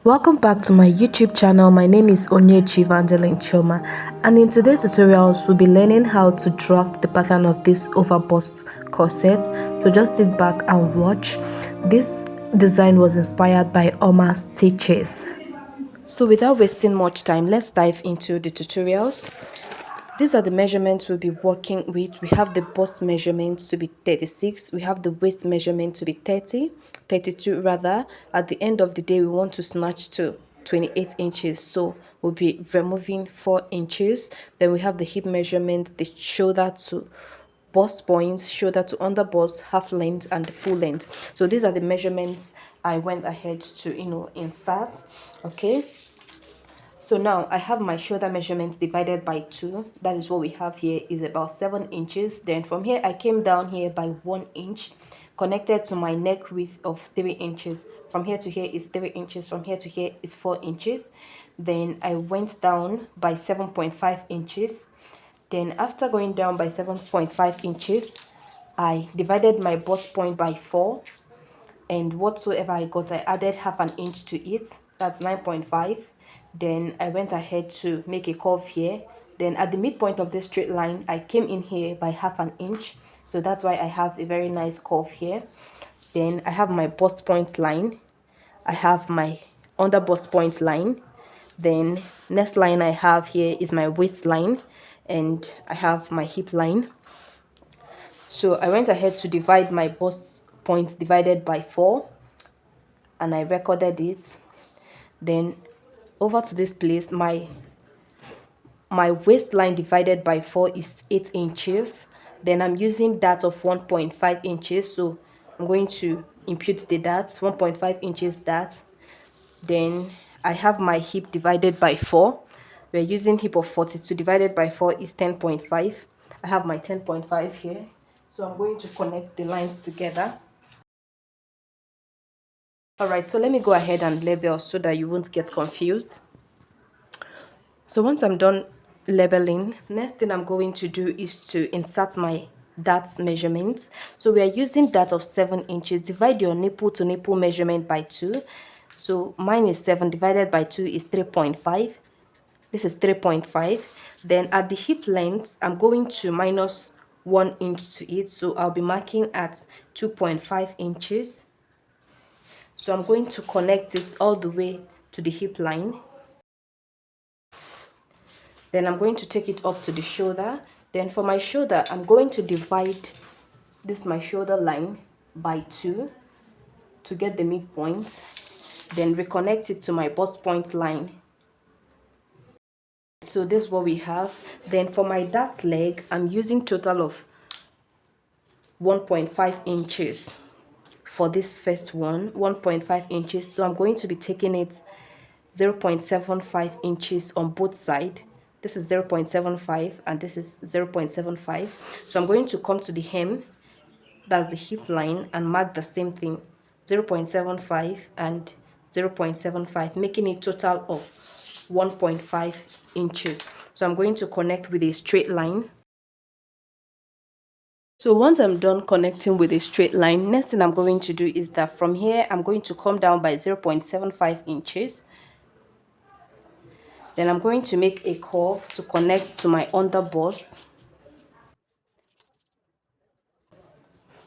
Welcome back to my YouTube channel. My name is Onyechi Evangeline Choma, and in today's tutorials we'll be learning how to draft the pattern of this overbust corset. So just sit back and watch. This design was inspired by Oma stitches. So without wasting much time, let's dive into the tutorials. These are the measurements we'll be working with. We have the bust measurement to be 36. We have the waist measurement to be 32 rather. At the end of the day, we want to snatch to 28 inches. So we'll be removing 4 inches. Then we have the hip measurement, the shoulder to bust points, shoulder to under bust, half length, and the full length. So these are the measurements I went ahead to, insert. Okay. So now I have my shoulder measurements divided by 2. That is what we have here, is about 7 inches. Then from here I came down here by 1 inch, connected to my neck width of 3 inches. From here to here is 3 inches. From here to here is 4 inches. Then I went down by 7.5 inches. Then after going down by 7.5 inches, I divided my bust point by 4, and whatsoever I got, I added half an inch to it. That's 9.5. Then I went ahead to make a curve here. Then at the midpoint of this straight line, I came in here by half an inch. So that's why I have a very nice curve here. Then I have my bust point line. I have my under bust point line. Then next line I have here is my waistline, and I have my hip line. So I went ahead to divide my bust point divided by 4, and I recorded it. Then over to this place, my waistline divided by 4 is 8 inches. Then I'm using that of 1.5 inches, so I'm going to impute the that 1.5 inches that. Then I have my hip divided by 4. We're using hip of 42 divided by 4 is 10.5. I have my 10.5 here, so I'm going to connect the lines together. All right, so let me go ahead and label so that you won't get confused. So once I'm done labeling, next thing I'm going to do is to insert my that measurement. So we are using that of 7 inches. Divide your nipple to nipple measurement by 2. So mine is 7 divided by 2 is 3.5. This is 3.5. Then at the hip length, I'm going to minus 1 inch to it. So I'll be marking at 2.5 inches. So I'm going to connect it all the way to the hip line. Then I'm going to take it up to the shoulder. Then for my shoulder, I'm going to divide my shoulder line by 2 to get the midpoint. Then reconnect it to my bust point line. So this is what we have. Then for my dart leg, I'm using total of 1.5 inches. For this first one, 1.5 inches. So I'm going to be taking it 0.75 inches on both sides. This is 0.75 and this is 0.75. So I'm going to come to the hem, that's the hip line, and mark the same thing, 0.75 and 0.75, making a total of 1.5 inches. So I'm going to connect with a straight line. So once I'm done connecting with a straight line, next thing I'm going to do is that from here I'm going to come down by 0.75 inches. Then I'm going to make a curve to connect to my under bust.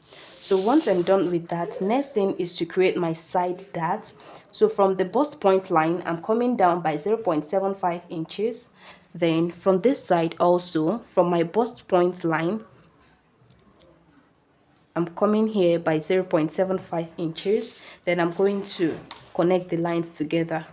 So once I'm done with that, next thing is to create my side dart. So from the bust point line, I'm coming down by 0.75 inches. Then from this side also, from my bust point line, I'm coming here by 0.75 inches. Then I'm going to connect the lines together.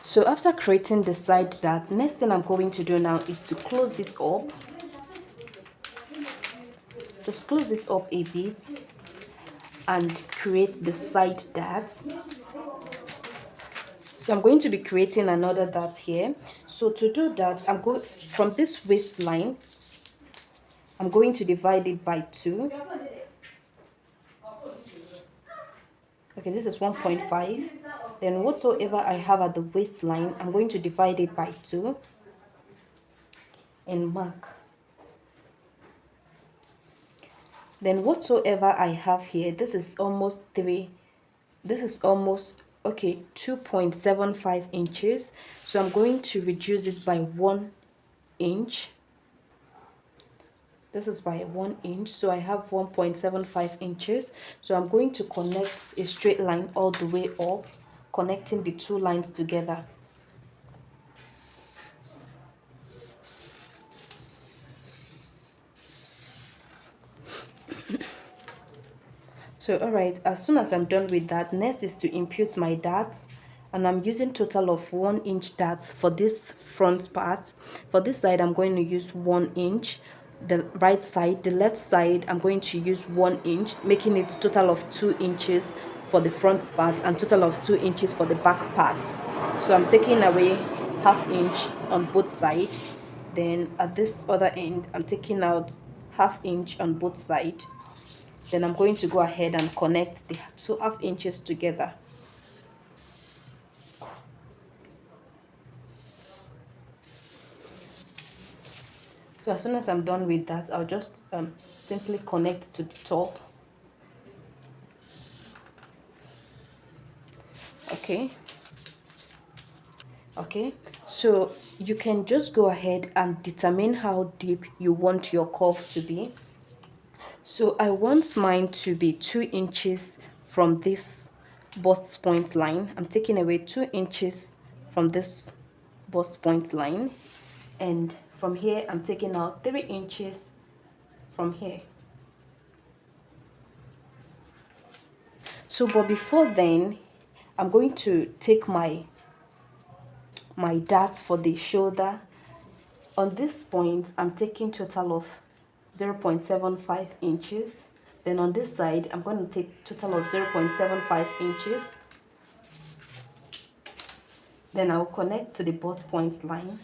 So after creating the side dart, next thing I'm going to do now is to close it up. Just close it up a bit and create the side dart. So I'm going to be creating another dart here. So to do that, I'm going from this waistline, I'm going to divide it by 2. Okay, this is 1.5. Then whatsoever I have at the waistline, I'm going to divide it by 2 and mark. Then whatsoever I have here, this is almost 3 This is almost, okay, 2.75 inches. So I'm going to reduce it by 1 inch. This is by 1 inch, so I have 1.75 inches. So I'm going to connect a straight line all the way up, connecting the two lines together. So all right, as soon as I'm done with that, next is to impute my darts, and I'm using total of 1 inch darts for this front part. For this side, I'm going to use 1 inch. The right side, the left side, I'm going to use 1 inch, making it total of 2 inches for the front part and total of 2 inches for the back part. So I'm taking away ½ inch on both sides. Then at this other end, I'm taking out ½ inch on both sides. Then I'm going to go ahead and connect the 2½ inches together. So as soon as I'm done with that, I'll just simply connect to the top. Okay. Okay, so you can just go ahead and determine how deep you want your curve to be. So I want mine to be 2 inches from this bust point line. I'm taking away 2 inches from this bust point line, and from here I'm taking out 3 inches from here. So but before then, I'm going to take my darts for the shoulder. On this point, I'm taking total of 0.75 inches. Then on this side, I'm going to take total of 0.75 inches. Then I'll connect to the bust point line.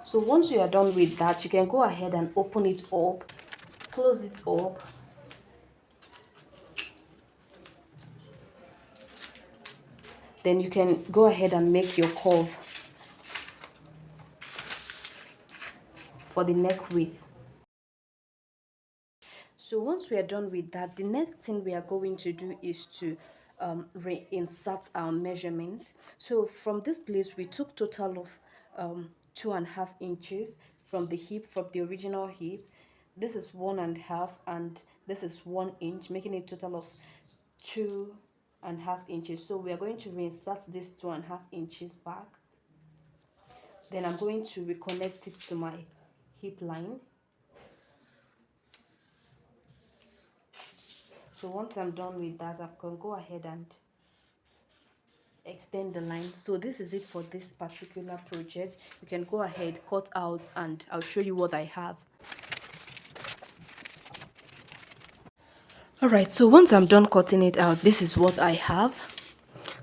So once you are done with that, you can go ahead and open it up, close it up. Then you can go ahead and make your curve for the neck width. So once we are done with that, the next thing we are going to do is to reinsert our measurement. So from this place, we took total of 2.5 inches from the hip, from the original hip. This is 1.5, and this is 1 inch, making a total of 2.5 inches. So we are going to reinsert this 2.5 inches back. Then I'm going to reconnect it to my hip line. So once I'm done with that, I can go ahead and extend the line. So this is it for this particular project. You can go ahead, cut out, and I'll show you what I have. All right, so once I'm done cutting it out, this is what I have.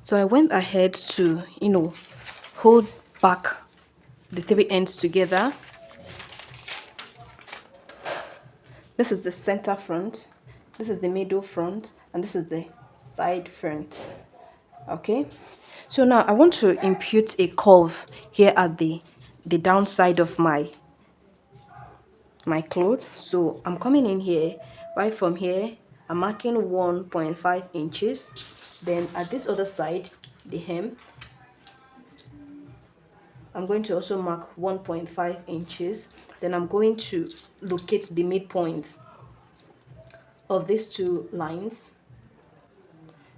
So I went ahead to, hold back the three ends together. This is the center front, this is the middle front, and this is the side front. Okay, so now I want to impute a curve here at the downside of my cloth. So I'm coming in here, right from here, I'm marking 1.5 inches. Then at this other side, the hem, I'm going to also mark 1.5 inches. Then I'm going to locate the midpoint of these two lines.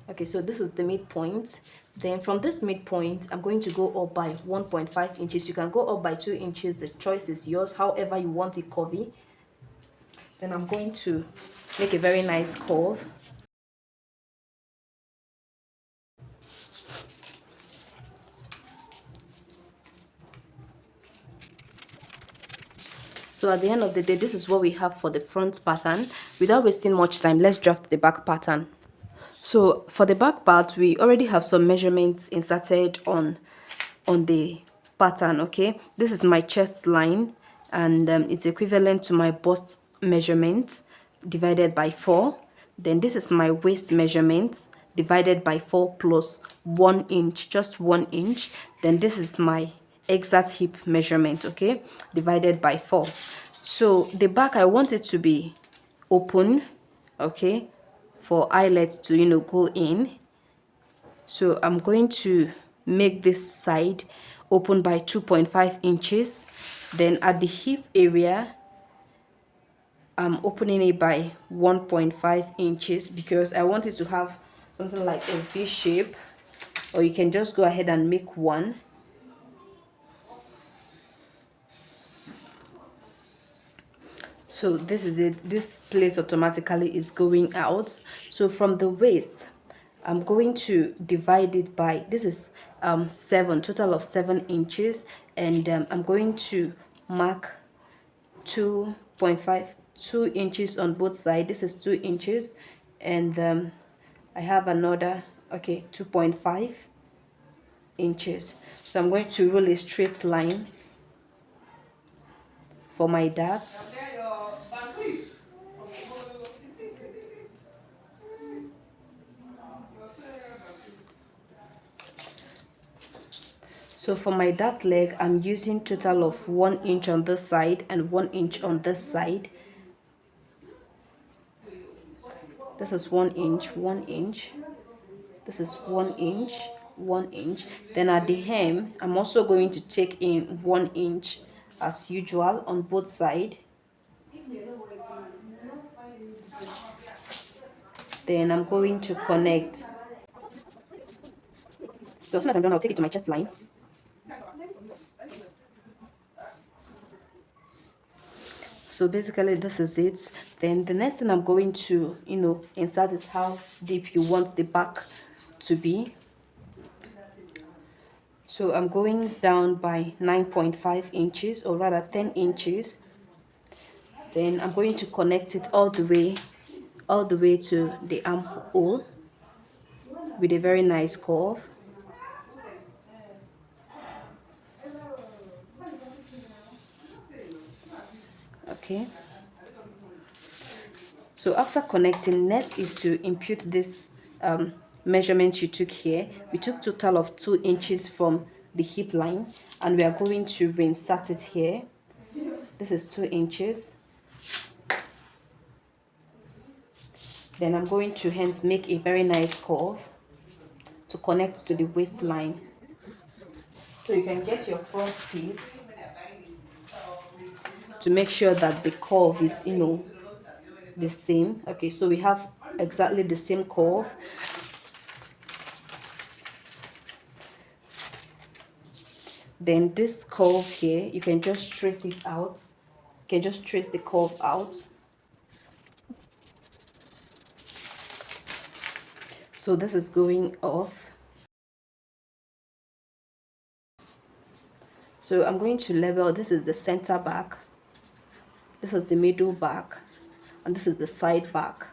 Okay, so this is the midpoint. Then from this midpoint, I'm going to go up by 1.5 inches. You can go up by 2 inches. The choice is yours, however you want it curvy. Then I'm going to make a very nice curve. So at the end of the day, this is what we have for the front pattern. Without wasting much time, let's draft the back pattern. So for the back part, we already have some measurements inserted on the pattern. Okay, this is my chest line, and it's equivalent to my bust measurement divided by 4. Then this is my waist measurement divided by 4 plus 1 inch, just 1 inch. Then this is my exact hip measurement, okay, divided by 4. So the back, I want it to be open, okay, for eyelets to, you know, go in. So I'm going to make this side open by 2.5 inches. Then at the hip area, I'm opening it by 1.5 inches because I want it to have something like a V shape, or you can just go ahead and make one. So this is it. This place automatically is going out. So from the waist, I'm going to divide it by, this is 7, total of 7 inches, and I'm going to mark 2 inches on both sides. This is 2 inches, and I have another, okay, 2.5 inches. So I'm going to roll a straight line for my darts. So for my dart leg, I'm using total of 1 inch on this side and 1 inch on this side. This is 1 inch, 1 inch. This is 1 inch, 1 inch. Then at the hem, I'm also going to take in 1 inch as usual on both sides. Then I'm going to connect. So as soon as I'm done, I'll take it to my chest line. So basically this is it. Then the next thing I'm going to, you know, insert is how deep you want the back to be. So I'm going down by 9.5 inches, or rather 10 inches. Then I'm going to connect it all the way to the armhole with a very nice curve. Okay. So after connecting, next is to impute this measurement you took here. We took total of 2 inches from the hip line, and we are going to reinsert it here. This is 2 inches. Then I'm going to hence make a very nice curve to connect to the waistline. So you can get your front piece to make sure that the curve is, you know, the same. Okay, so we have exactly the same curve. Then this curve here, you can just trace it out. You can just trace the curve out. So this is going off. So I'm going to level. This is the center back. This is the middle back. And this is the side back.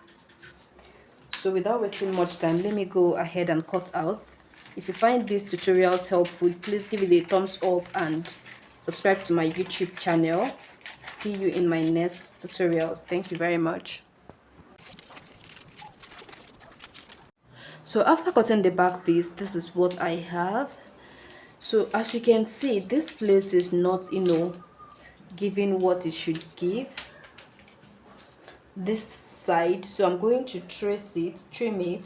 So without wasting much time, let me go ahead and cut out. If you find these tutorials helpful, please give it a thumbs up and subscribe to my YouTube channel. See you in my next tutorials. Thank you very much. So after cutting the back piece, this is what I have. So as you can see, this place is not, you know, giving what it should give. This side, so I'm going to trace it, trim it,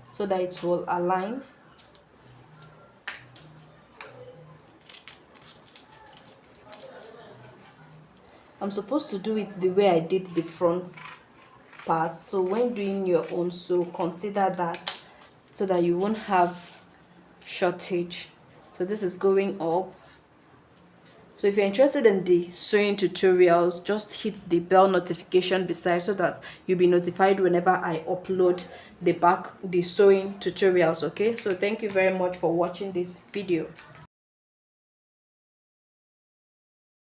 so that it will align. I'm supposed to do it the way I did the front part. So when doing your own, so consider that so that you won't have shortage. So this is going up. So if you're interested in the sewing tutorials, just hit the bell notification beside so that you'll be notified whenever I upload the sewing tutorials. Okay, so thank you very much for watching this video.